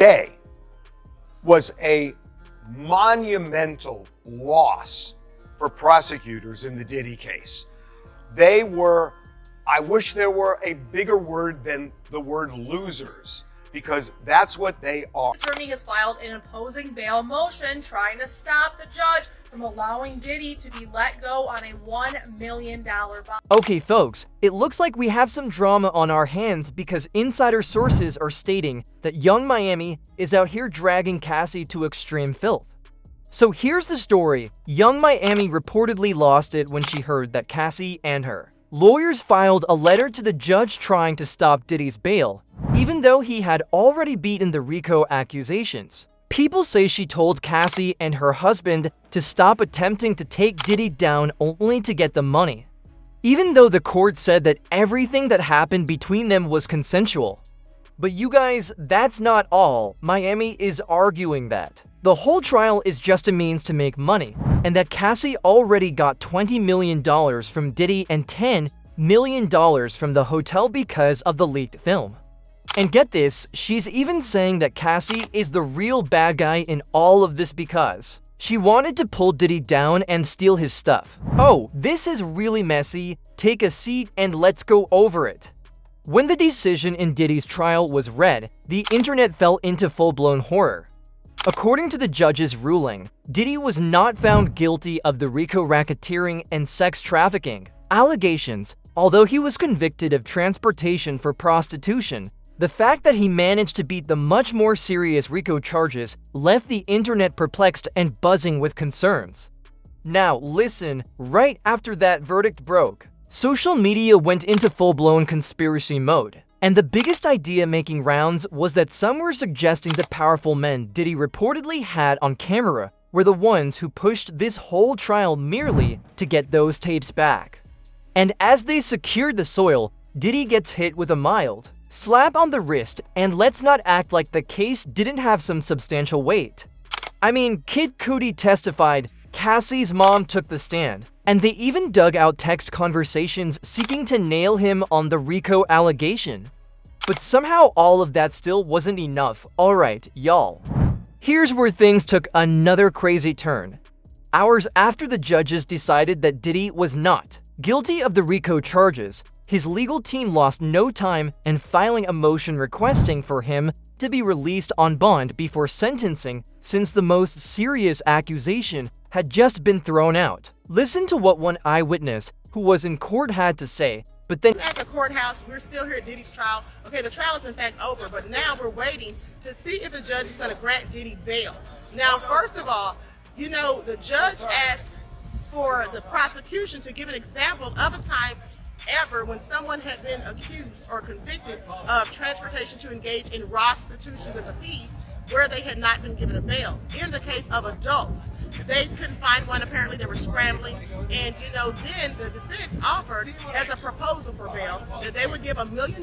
Day was a monumental loss for prosecutors in the Diddy case. They were, I wish there were a bigger word than the word losers, because that's what they are. The attorney has filed an opposing bail motion trying to stop the judge from allowing Diddy to be let go on a $1 million bond. Okay folks, it looks like we have some drama on our hands because insider sources are stating that Young Miami is out here dragging Cassie to extreme filth. So here's the story. Young Miami reportedly lost it when she heard that Cassie and her lawyers filed a letter to the judge trying to stop Diddy's bail, even though he had already beaten the RICO accusations. People say she told Cassie and her husband to stop attempting to take Diddy down only to get the money, even though the court said that everything that happened between them was consensual. But you guys, that's not all. Miami is arguing that the whole trial is just a means to make money, and that Cassie already got $20 million from Diddy and $10 million from the hotel because of the leaked film. And get this, she's even saying that Cassie is the real bad guy in all of this because she wanted to pull Diddy down and steal his stuff. Oh, this is really messy. Take a seat and let's go over it. When the decision in Diddy's trial was read, the internet fell into full-blown horror. According to the judge's ruling, Diddy was not found guilty of the RICO racketeering and sex trafficking allegations, although he was convicted of transportation for prostitution. The fact that he managed to beat the much more serious RICO charges left the internet perplexed and buzzing with concerns. Now listen, right after that verdict broke, social media went into full-blown conspiracy mode. And the biggest idea making rounds was that some were suggesting the powerful men Diddy reportedly had on camera were the ones who pushed this whole trial merely to get those tapes back. And as they secured the soil, Diddy gets hit with a mild slap on the wrist, and let's not act like the case didn't have some substantial weight. I mean, Kid Cudi testified, Cassie's mom took the stand, and they even dug out text conversations seeking to nail him on the RICO allegation. But somehow all of that still wasn't enough. Alright, y'all. Here's where things took another crazy turn. Hours after the judges decided that Diddy was not guilty of the RICO charges, his legal team lost no time in filing a motion requesting for him to be released on bond before sentencing, since the most serious accusation had just been thrown out. Listen to what one eyewitness who was in court had to say, but then at the courthouse, we're still here at Diddy's trial. Okay, the trial is in fact over, but now we're waiting to see if the judge is going to grant Diddy bail. Now, first of all, you know, the judge asked for the prosecution to give an example of a time ever when someone had been accused or convicted of transportation to engage in prostitution with a P, where they had not been given a bail. In the case of adults, they couldn't find one. Apparently they were scrambling, and you know, then the defense offered as a proposal for bail that they would give $1 million,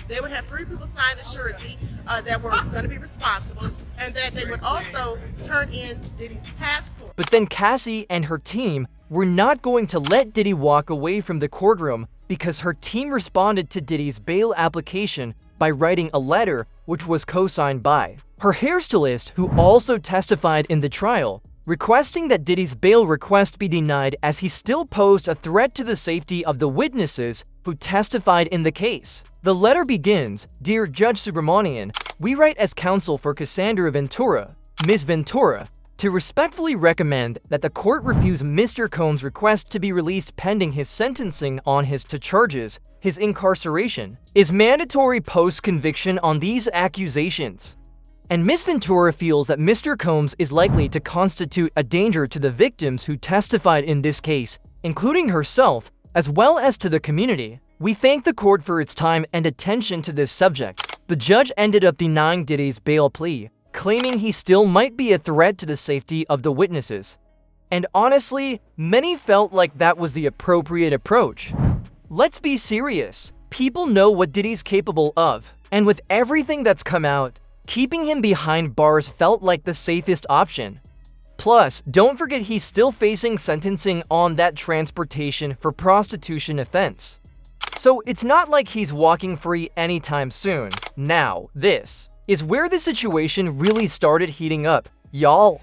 they would have 3 people sign the surety that were going to be responsible, and that they would also turn in Diddy's passport. But then Cassie and her team were not going to let Diddy walk away from the courtroom because her team responded to Diddy's bail application by writing a letter which was co-signed by her hairstylist, who also testified in the trial, requesting that Diddy's bail request be denied as he still posed a threat to the safety of the witnesses who testified in the case. The letter begins, "Dear Judge Subramanian, we write as counsel for Cassandra Ventura, Ms. Ventura, to respectfully recommend that the court refuse Mr. Combs' request to be released pending his sentencing on his two charges. His incarceration is mandatory post-conviction on these accusations. And Ms. Ventura feels that Mr. Combs is likely to constitute a danger to the victims who testified in this case, including herself, as well as to the community. We thank the court for its time and attention to this subject." The judge ended up denying Diddy's bail plea, claiming he still might be a threat to the safety of the witnesses. And honestly, many felt like that was the appropriate approach. Let's be serious. People know what Diddy's capable of, and with everything that's come out, keeping him behind bars felt like the safest option. Plus, don't forget he's still facing sentencing on that transportation for prostitution offense. So it's not like he's walking free anytime soon. Now, this. is where the situation really started heating up, y'all.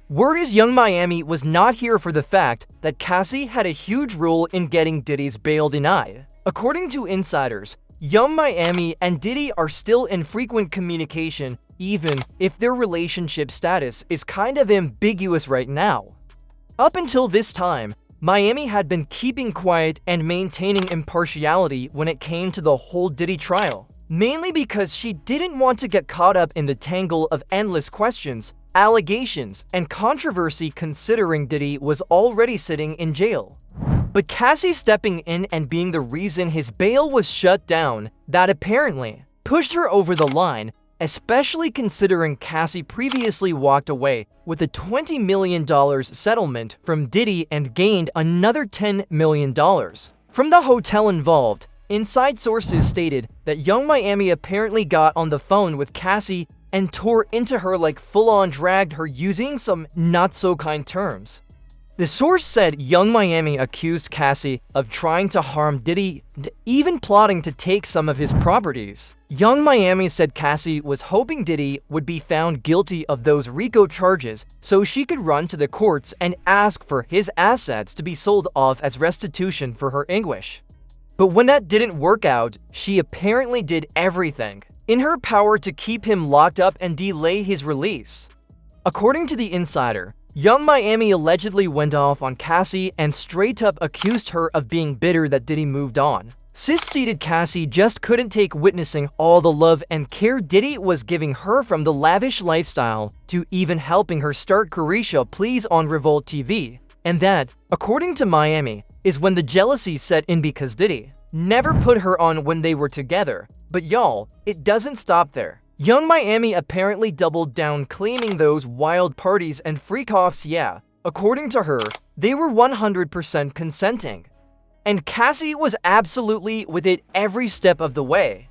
Word is Young Miami was not here for the fact that Cassie had a huge role in getting Diddy's bail denied. According to insiders, Young Miami and Diddy are still in frequent communication, even if their relationship status is kind of ambiguous right now. Up until this time, Miami had been keeping quiet and maintaining impartiality when it came to the whole Diddy trial, mainly because she didn't want to get caught up in the tangle of endless questions, allegations, and controversy considering Diddy was already sitting in jail. But Cassie stepping in and being the reason his bail was shut down, that apparently pushed her over the line, especially considering Cassie previously walked away with a $20 million settlement from Diddy and gained another $10 million. From the hotel involved, inside sources stated that Young Miami apparently got on the phone with Cassie and tore into her like full-on dragged her using some not-so-kind terms. The source said Young Miami accused Cassie of trying to harm Diddy and even plotting to take some of his properties. Young Miami said Cassie was hoping Diddy would be found guilty of those RICO charges so she could run to the courts and ask for his assets to be sold off as restitution for her anguish. But when that didn't work out, she apparently did everything in her power to keep him locked up and delay his release. According to the insider, Young Miami allegedly went off on Cassie and straight up accused her of being bitter that Diddy moved on. Sis stated Cassie just couldn't take witnessing all the love and care Diddy was giving her, from the lavish lifestyle to even helping her start Carisha Please on Revolt TV. And that, according to Miami, is when the jealousy set in because Diddy never put her on when they were together. But y'all, it doesn't stop there. Young Miami apparently doubled down, claiming those wild parties and freak-offs, yeah, according to her, they were 100% consenting. And Cassie was absolutely with it every step of the way.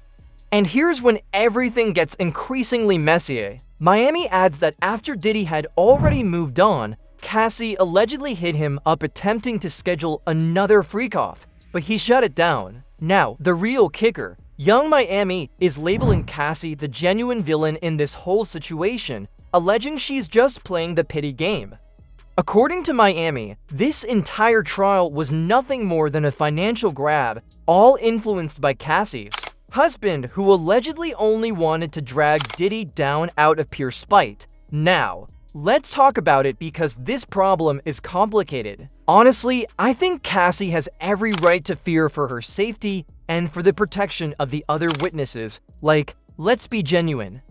And here's when everything gets increasingly messy. Miami adds that after Diddy had already moved on, Cassie allegedly hit him up attempting to schedule another freak-off, but he shut it down. Now, the real kicker. Young Miami is labeling Cassie the genuine villain in this whole situation, alleging she's just playing the pity game. According to Miami, this entire trial was nothing more than a financial grab, all influenced by Cassie's husband, who allegedly only wanted to drag Diddy down out of pure spite. Now, let's talk about it because this problem is complicated. Honestly, I think Cassie has every right to fear for her safety and for the protection of the other witnesses. Like, let's be genuine.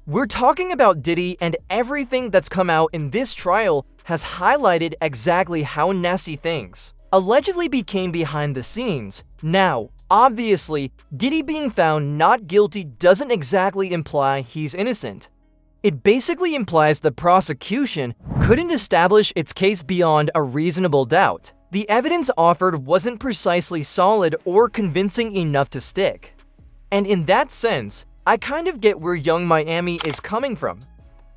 We're talking about Diddy, and everything that's come out in this trial has highlighted exactly how nasty things allegedly became behind the scenes. Now, obviously, Diddy being found not guilty doesn't exactly imply he's innocent. It basically implies the prosecution couldn't establish its case beyond a reasonable doubt. The evidence offered wasn't precisely solid or convincing enough to stick. And in that sense, I kind of get where Young Miami is coming from.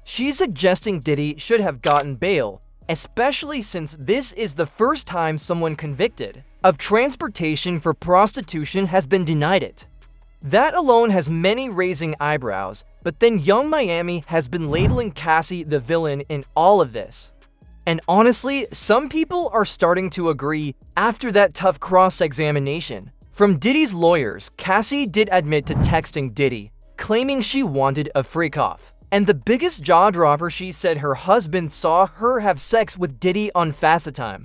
She's suggesting Diddy should have gotten bail, especially since this is the first time someone convicted of transportation for prostitution has been denied it. That alone has many raising eyebrows, but then Young Miami has been labeling Cassie the villain in all of this. And honestly, some people are starting to agree after that tough cross-examination. From Diddy's lawyers, Cassie did admit to texting Diddy, claiming she wanted a freak-off. And the biggest jaw-dropper, she said her husband saw her have sex with Diddy on FaceTime.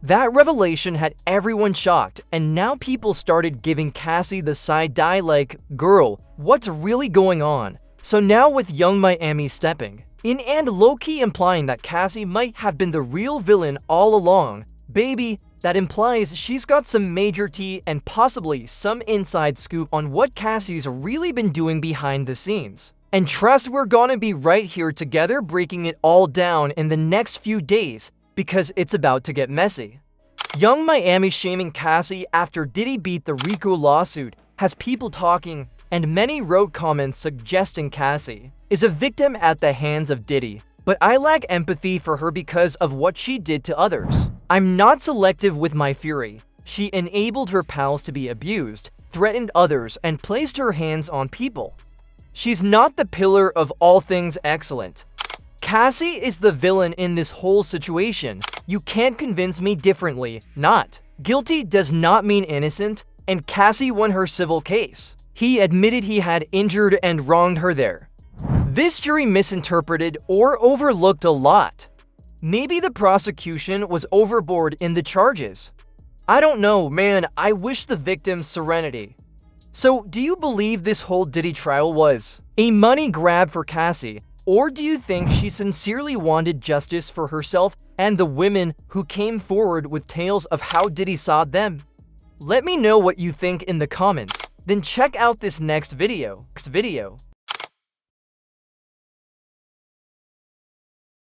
That revelation had everyone shocked, and now people started giving Cassie the side-eye like, girl, what's really going on? So now with Young Miami stepping in and low-key implying that Cassie might have been the real villain all along, baby, that implies she's got some major tea and possibly some inside scoop on what Cassie's really been doing behind the scenes. And trust, we're gonna be right here together breaking it all down in the next few days, because it's about to get messy. Young Miami shaming Cassie after Diddy beat the RICO lawsuit has people talking, and many wrote comments suggesting Cassie is a victim at the hands of Diddy. But I lack empathy for her because of what she did to others. I'm not selective with my fury. She enabled her pals to be abused, threatened others, and placed her hands on people. She's not the pillar of all things excellent. Cassie is the villain in this whole situation. You can't convince me differently. Not. Guilty does not mean innocent, and Cassie won her civil case. He admitted he had injured and wronged her there. This jury misinterpreted or overlooked a lot. Maybe the prosecution was overboard in the charges. I don't know, man. I wish the victim serenity. So, do you believe this whole Diddy trial was a money grab for Cassie? Or do you think she sincerely wanted justice for herself and the women who came forward with tales of how Diddy saw them? Let me know what you think in the comments. Then check out this next video.